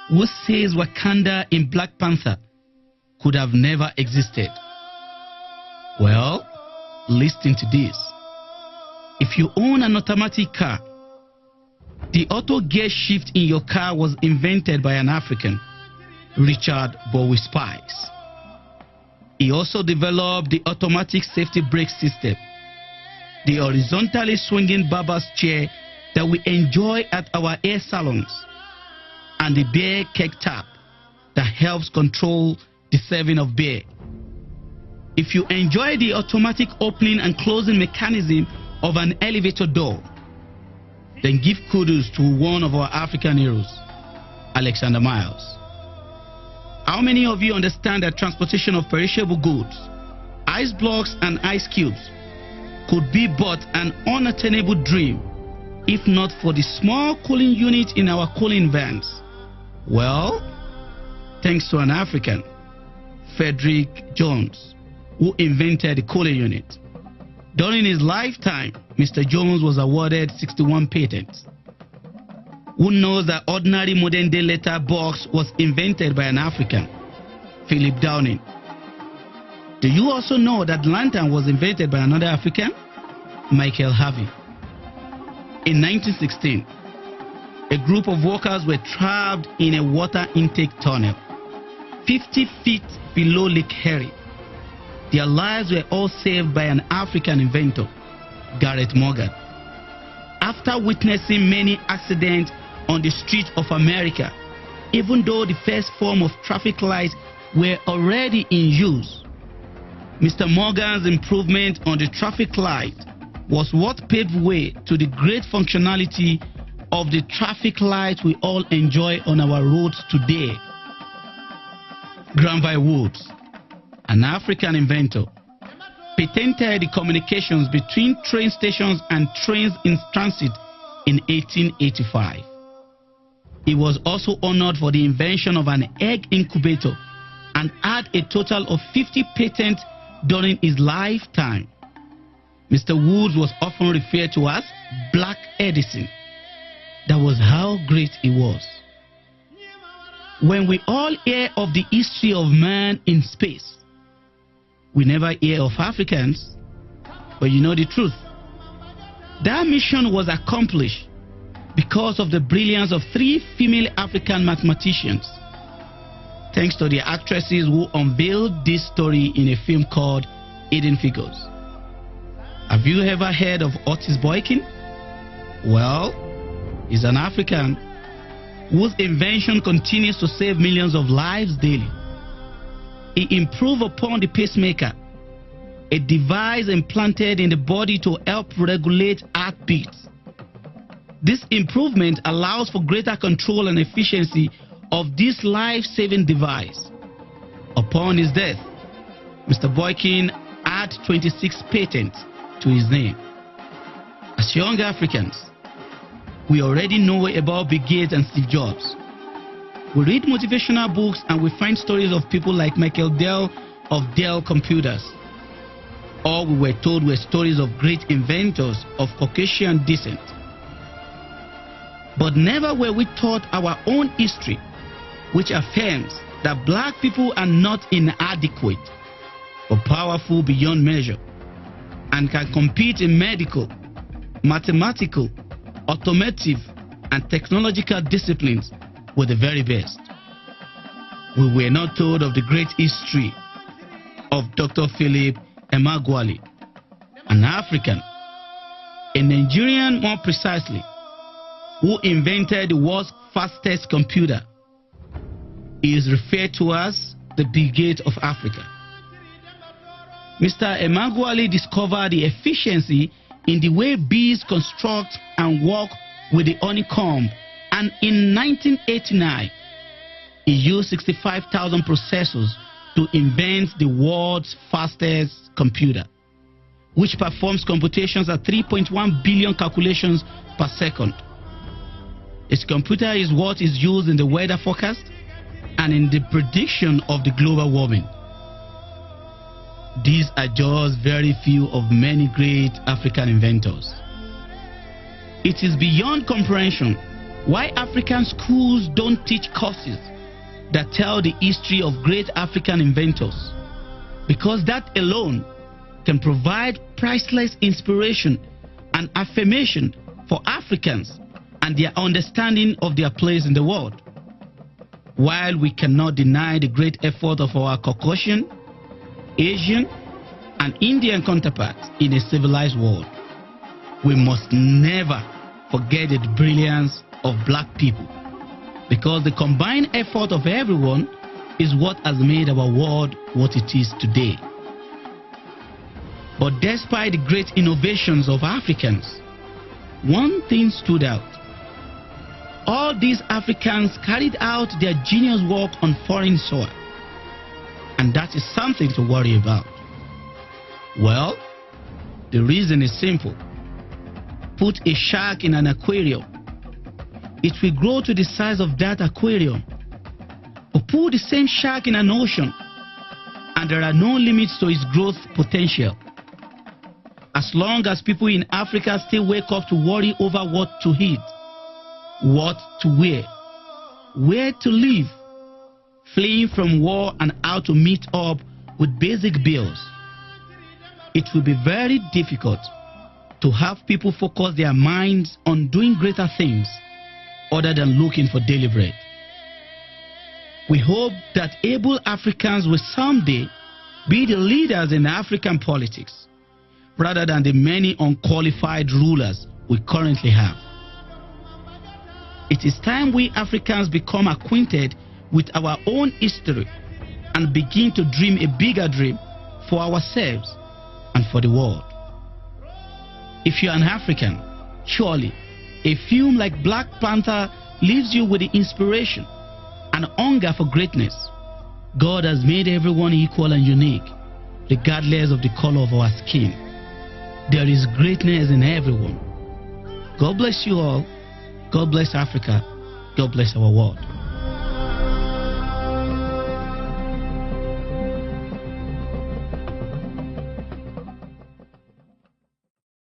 who says Wakanda in Black Panther could have never existed? Well, listen to this. If you own an automatic car, the auto gear shift in your car was invented by an African, Richard Bowie Spice. He also developed the automatic safety brake system, the horizontally swinging barber's chair that we enjoy at our hair salons, and the beer keg tap that helps control the serving of beer. If you enjoy the automatic opening and closing mechanism of an elevator door, then give kudos to one of our African heroes, Alexander Miles. How many of you understand that transportation of perishable goods, ice blocks and ice cubes could be but an unattainable dream if not for the small cooling unit in our cooling vans? Well, thanks to an African, Frederick Jones, who invented the cooling unit. During his lifetime, Mr. Jones was awarded 61 patents. Who knows that ordinary modern-day letter box was invented by an African, Philip Downing? Do you also know that lantern was invented by another African, Michael Harvey? In 1916, a group of workers were trapped in a water intake tunnel 50 feet below Lake Erie. Their lives were all saved by an African inventor, Garrett Morgan. After witnessing many accidents on the streets of America, even though the first form of traffic lights were already in use, Mr. Morgan's improvement on the traffic light was what paved way to the great functionality of the traffic light we all enjoy on our roads today. Granville Woods, an African inventor, patented the communications between train stations and trains in transit in 1885. He was also honored for the invention of an egg incubator and had a total of 50 patents during his lifetime. Mr. Woods was often referred to as Black Edison. That was how great he was. When we all hear of the history of man in space, we never hear of Africans, but you know the truth. That mission was accomplished because of the brilliance of 3 female African mathematicians, thanks to the actresses who unveiled this story in a film called Hidden Figures. Have you ever heard of Otis Boykin? Well, he's an African whose invention continues to save millions of lives daily. He improved upon the pacemaker, a device implanted in the body to help regulate heartbeats. This improvement allows for greater control and efficiency of this life-saving device. Upon his death, Mr. Boykin had 26 patents to his name. As young Africans, we already know about Bill Gates and Steve Jobs. We read motivational books and we find stories of people like Michael Dell of Dell Computers. All we were told were stories of great inventors of Caucasian descent. But never were we taught our own history, which affirms that black people are not inadequate, but powerful beyond measure, and can compete in medical, mathematical, automotive, and technological disciplines with the very best. We were not told of the great history of Dr. Philip Emeagwali, an African, a Nigerian more precisely, who invented the world's fastest computer. He is referred to as the Bill Gates of Africa. Mr. Emeagwali discovered the efficiency in the way bees construct and work with the honeycomb, and in 1989, he used 65,000 processors to invent the world's fastest computer, which performs computations at 3.1 billion calculations per second. His computer is what is used in the weather forecast and in the prediction of the global warming. These are just very few of many great African inventors. It is beyond comprehension Why African schools don't teach courses that tell the history of great African inventors? Because that alone can provide priceless inspiration and affirmation for Africans and their understanding of their place in the world. While we cannot deny the great effort of our Caucasian, Asian, and Indian counterparts in a civilized world, we must never forget the brilliance of black people, because the combined effort of everyone is what has made our world what it is today. But despite the great innovations of Africans, one thing stood out. All these Africans carried out their genius work on foreign soil, and that is something to worry about. Well, the reason is simple. Put a shark in an aquarium, it will grow to the size of that aquarium. But put the same shark in an ocean, and there are no limits to its growth potential. As long as people in Africa still wake up to worry over what to eat, what to wear, where to live, fleeing from war and how to meet up with basic bills, it will be very difficult to have people focus their minds on doing greater things other than looking for daily bread. We hope that able Africans will someday be the leaders in African politics, rather than the many unqualified rulers we currently have. It is time we Africans become acquainted with our own history and begin to dream a bigger dream for ourselves and for the world. If you're an African, surely a film like Black Panther leaves you with the inspiration and hunger for greatness. God has made everyone equal and unique, regardless of the color of our skin. There is greatness in everyone. God bless you all. God bless Africa. God bless our world.